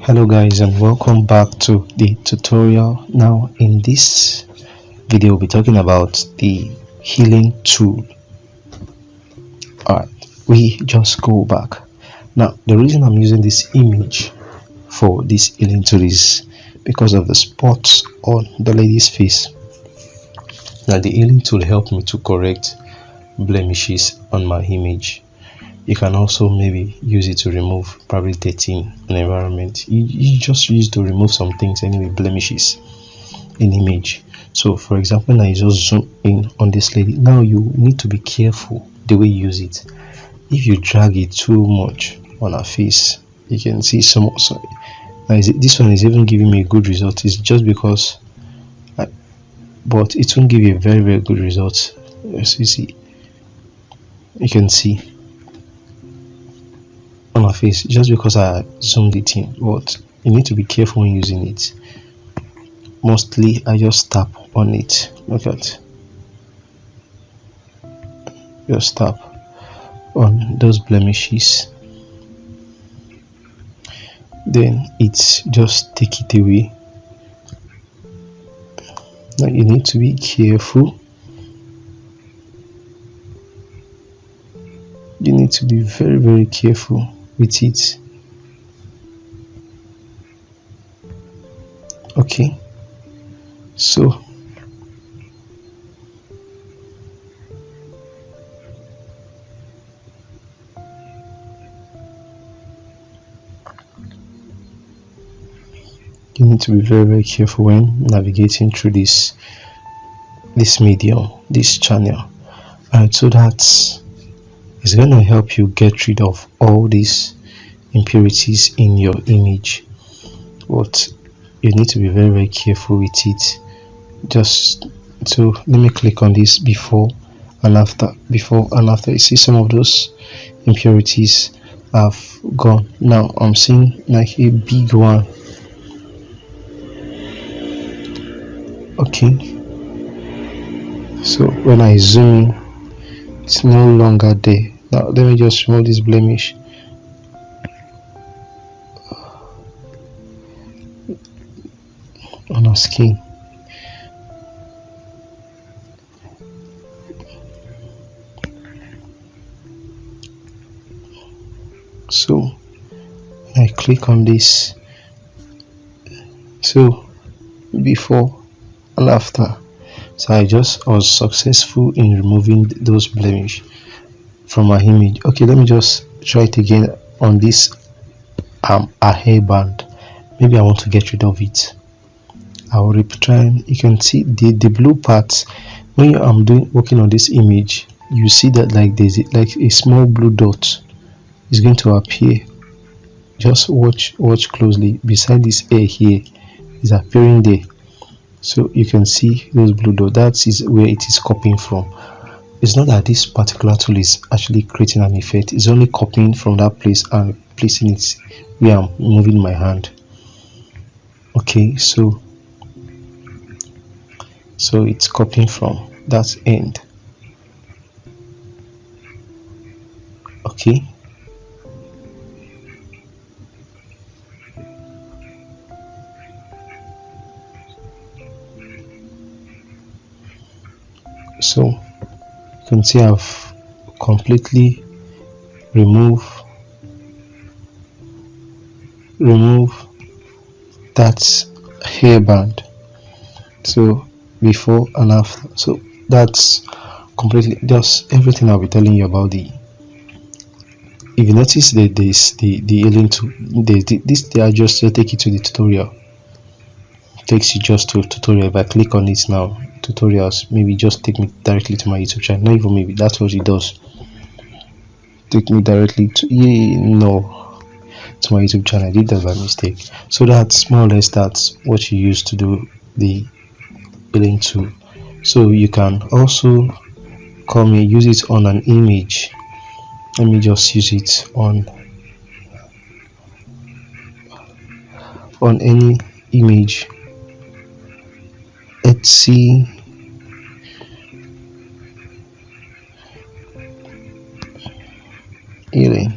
Hello guys, and welcome back to the tutorial. Now in this video we'll be talking about the healing tool. Alright, we just go back. Now the reason I'm using this image for this healing tool is because of the spots on the lady's face. Now the healing tool helped me to correct blemishes on my image. You can also maybe use it to remove probably dirty in an environment. You just use to remove some things anyway, blemishes in image. So for example, now you just zoom in on this lady. Now you need to be careful the way you use it. If you drag it too much on her face, you can see some. So now this one is even giving me a good result. It's just because but it won't give you a very good result. As you see, you can see on my face just because I zoomed it in, but you need to be careful when using it. Mostly I just tap on it. Look at, just tap on those blemishes, then it's just take it away. Now you need to be careful. You need to be very careful with it. Okay, so you need to be very careful when navigating through this medium, this channel. Alright, so that's it's going to help you get rid of all these impurities in your image, but you need to be very careful with it. Just so let me click on this before and after. You see some of those impurities have gone. Now I'm seeing like a big one. Okay, so when I zoom in, it's no longer there. Now let me just remove this blemish. On our skin. So I click on this, so before and after, so I was successful in removing those blemish from my image. Okay, let me just try it again on this a hairband. Maybe I want to get rid of it. I will try. You can see the blue parts when I'm working on this image. You see that like there's like a small blue dot is going to appear. Just watch closely. Beside this hair here is appearing there, so you can see those blue dots. That is where it is copying from. It's not that this particular tool is actually creating an effect. It's only copying from that place and placing it where I'm moving my hand. Okay, so it's copying from that end. Okay, so you can see I've completely remove that hairband. So before and after, so that's completely just everything I'll be telling you about the. If you notice that the healing tool, I just take you to the tutorial. Takes you just to tutorial. If I click on it now, tutorials, maybe just take me directly to my YouTube channel. Not even maybe, that's what it does. Take me directly to to my YouTube channel. I did that by mistake. So that's more or less that's what you use to do the healing tool. So you can also come here, use it on an image. Let me just use it on any image. Let's see. Healing.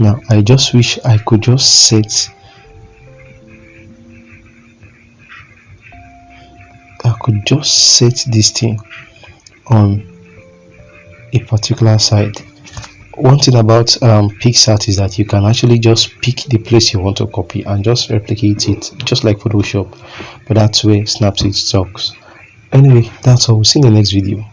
Now I just wish I could just set this thing on a particular side. One thing about Pixart is that you can actually just pick the place you want to copy and just replicate it, just like Photoshop, but that's where Snapseed talks. Anyway, that's all. We'll see you in the next video.